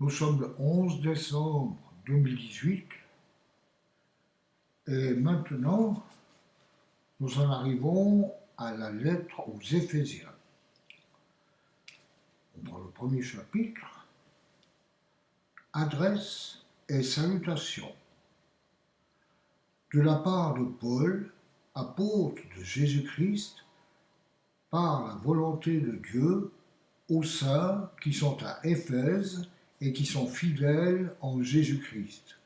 Nous sommes le 11 décembre 2018 et maintenant nous en arrivons à la lettre aux Éphésiens. Dans le premier chapitre, adresse et salutations de la part de Paul, apôtre de Jésus-Christ, par la volonté de Dieu, aux saints qui sont à Éphèse et qui sont fidèles en Jésus-Christ.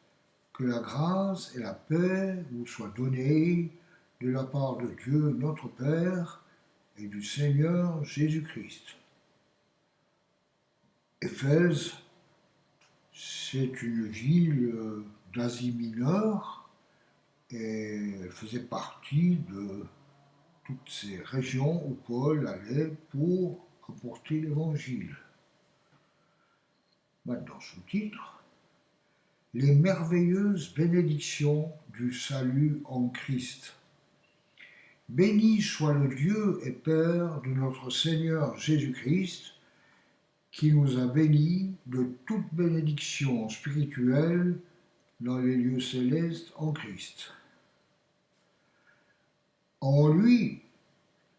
Que la grâce et la paix vous soient données de la part de Dieu notre Père et du Seigneur Jésus-Christ. Éphèse, c'est une ville d'Asie mineure et elle faisait partie de toutes ces régions où Paul allait pour apporter l'Évangile. Maintenant, sous-titre, les merveilleuses bénédictions du salut en Christ. Béni soit le Dieu et Père de notre Seigneur Jésus-Christ, qui nous a bénis de toute bénédiction spirituelle dans les lieux célestes en Christ. En lui,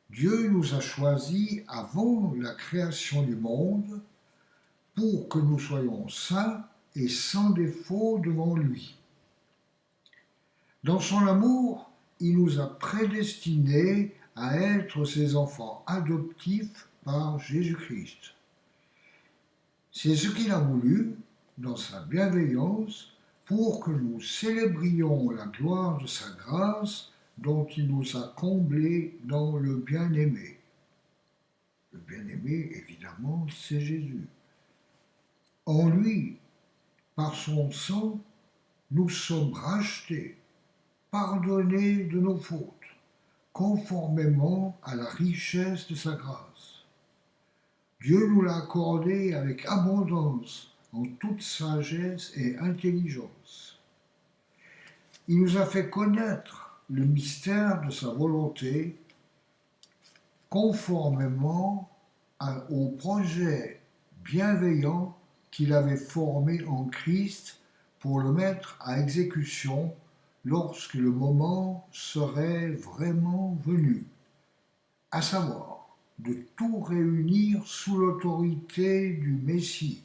Dieu nous a choisis avant la création du monde pour que nous soyons saints et sans défaut devant lui. Dans son amour, il nous a prédestinés à être ses enfants adoptifs par Jésus-Christ. C'est ce qu'il a voulu, dans sa bienveillance, pour que nous célébrions la gloire de sa grâce dont il nous a comblés dans le bien-aimé. Le bien-aimé, évidemment, c'est Jésus. En lui, par son sang, nous sommes rachetés, pardonnés de nos fautes, conformément à la richesse de sa grâce. Dieu nous l'a accordé avec abondance en toute sagesse et intelligence. Il nous a fait connaître le mystère de sa volonté conformément au projet bienveillant qu'il avait formé en Christ pour le mettre à exécution lorsque le moment serait vraiment venu, à savoir de tout réunir sous l'autorité du Messie,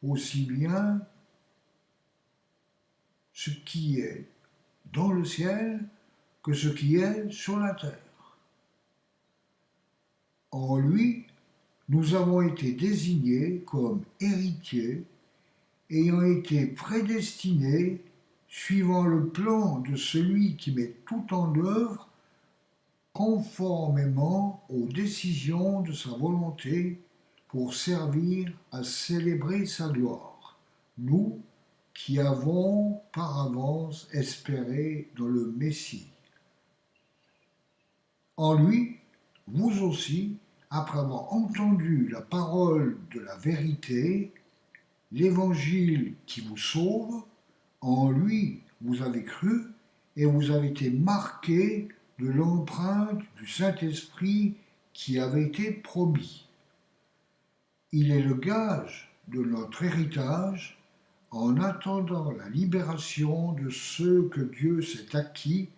aussi bien ce qui est dans le ciel que ce qui est sur la terre. En lui, nous avons été désignés comme héritiers, ayant été prédestinés suivant le plan de celui qui met tout en œuvre conformément aux décisions de sa volonté pour servir à célébrer sa gloire, nous qui avons par avance espéré dans le Messie. En lui, vous aussi, après avoir entendu la parole de la vérité, l'évangile qui vous sauve, en lui vous avez cru et vous avez été marqués de l'empreinte du Saint-Esprit qui avait été promis. Il est le gage de notre héritage en attendant la libération de ceux que Dieu s'est acquis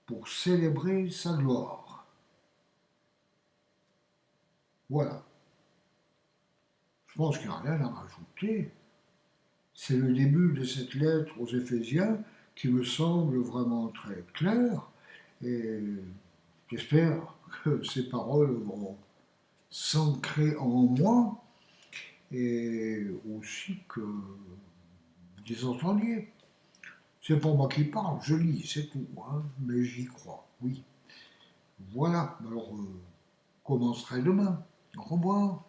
pour célébrer sa gloire. Voilà. Je pense qu'il n'y a rien à rajouter. C'est le début de cette lettre aux Éphésiens qui me semble vraiment très clair et j'espère que ces paroles vont s'ancrer en moi et aussi que vous les entendiez. C'est pas moi qui parle, je lis, c'est tout, hein, mais j'y crois, oui. Voilà, alors commencerai demain. Au revoir.